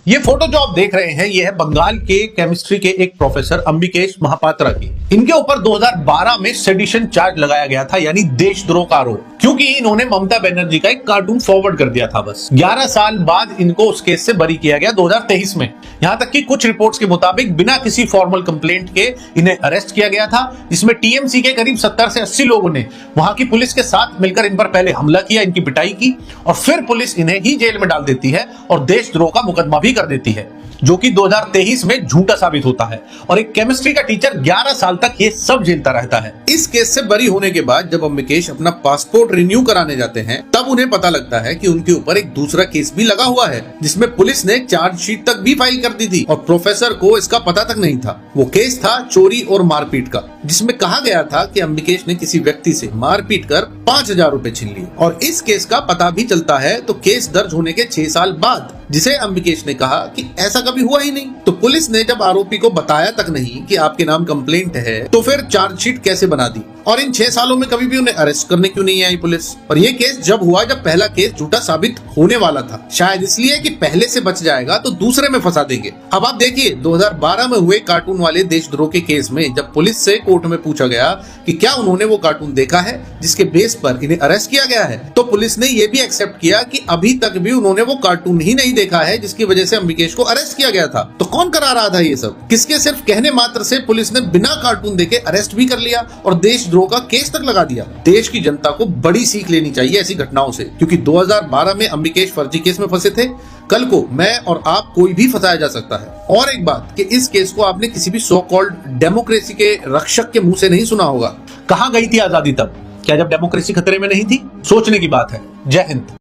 ये फोटो जो आप देख रहे हैं ये है बंगाल के केमिस्ट्री के एक प्रोफेसर अंबिकेश महापात्रा की। इनके ऊपर 2012 में सेडिशन चार्ज लगाया गया था, यानी देशद्रोह का आरोप, क्योंकि इन्होंने ममता बनर्जी का एक कार्टून फॉरवर्ड कर दिया था। बस 11 साल बाद इनको उस केस से बरी किया गया 2023 में। यहां तक कि कुछ रिपोर्ट्स के मुताबिक बिना किसी फॉर्मल कंप्लेंट के इन्हें अरेस्ट किया गया था, जिसमें टीएमसी के करीब 70 से 80 लोगों ने वहां की पुलिस के साथ मिलकर इन पर पहले हमला किया, इनकी पिटाई की और फिर पुलिस इन्हें ही जेल में डाल देती है और देशद्रोह का मुकदमा भी कर देती है, जो कि 2023 में झूठा साबित होता है। और एक केमिस्ट्री का टीचर 11 साल तक ये सब झेलता रहता है। इस केस से बरी होने के बाद जब अंबिकेश अपना पासपोर्ट रिन्यू कराने जाते हैं, तब उन्हें पता लगता है कि उनके ऊपर एक दूसरा केस भी लगा हुआ है, जिसमें पुलिस ने चार्जशीट तक भी फाइल कर दी थी और प्रोफेसर को इसका पता तक नहीं था। वो केस था चोरी और मारपीट का, जिसमें कहा गया था कि अंबिकेश ने किसी व्यक्ति से मारपीट कर 5,000 रुपए छीन लिए। और इस केस का पता भी चलता है तो केस दर्ज होने के 6 साल बाद, जिसे अंबिकेश ने कहा कि ऐसा कभी हुआ ही नहीं। तो पुलिस ने जब आरोपी को बताया तक नहीं कि आपके नाम कंप्लेंट है, तो फिर चार्जशीट कैसे बना दी? और इन 6 सालों में कभी भी उन्हें अरेस्ट करने क्यों नहीं आई पुलिस? और ये केस जब हुआ जब पहला केस झूठा साबित होने वाला था, शायद इसलिए कि पहले से बच जाएगा तो दूसरे में फंसा देंगे। अब आप देखिए 2012 में हुए कार्टून वाले देशद्रोह के केस में जब पुलिस से कोर्ट में पूछा गया कि क्या उन्होंने वो कार्टून देखा है जिसके बेस पर इन्हें अरेस्ट किया गया है, तो पुलिस ने ये भी एक्सेप्ट किया कि अभी तक भी उन्होंने वो कार्टून ही नहीं देखा है जिसकी वजह से अंबिकेश को अरेस्ट किया गया था। तो कौन करा रहा था ये सब? किसके सिर्फ कहने मात्र से पुलिस ने बिना कार्टून देखे अरेस्ट भी कर लिया और देशद्रोह का केस तक लगा दिया। देश की जनता को बड़ी सीख लेनी चाहिए ऐसी घटनाओं से, क्योंकि 2012 में अंबिकेश फर्जी केस में फंसे थे, कल को मैं और आप कोई भी फंसाया जा सकता है। और एक बात कि इस केस को आपने किसी भी सो कॉल्ड डेमोक्रेसी के रक्षक के मुंह से नहीं सुना होगा। कहां गई थी आजादी तब? क्या जब डेमोक्रेसी खतरे में नहीं थी? सोचने की बात है। जय हिंद।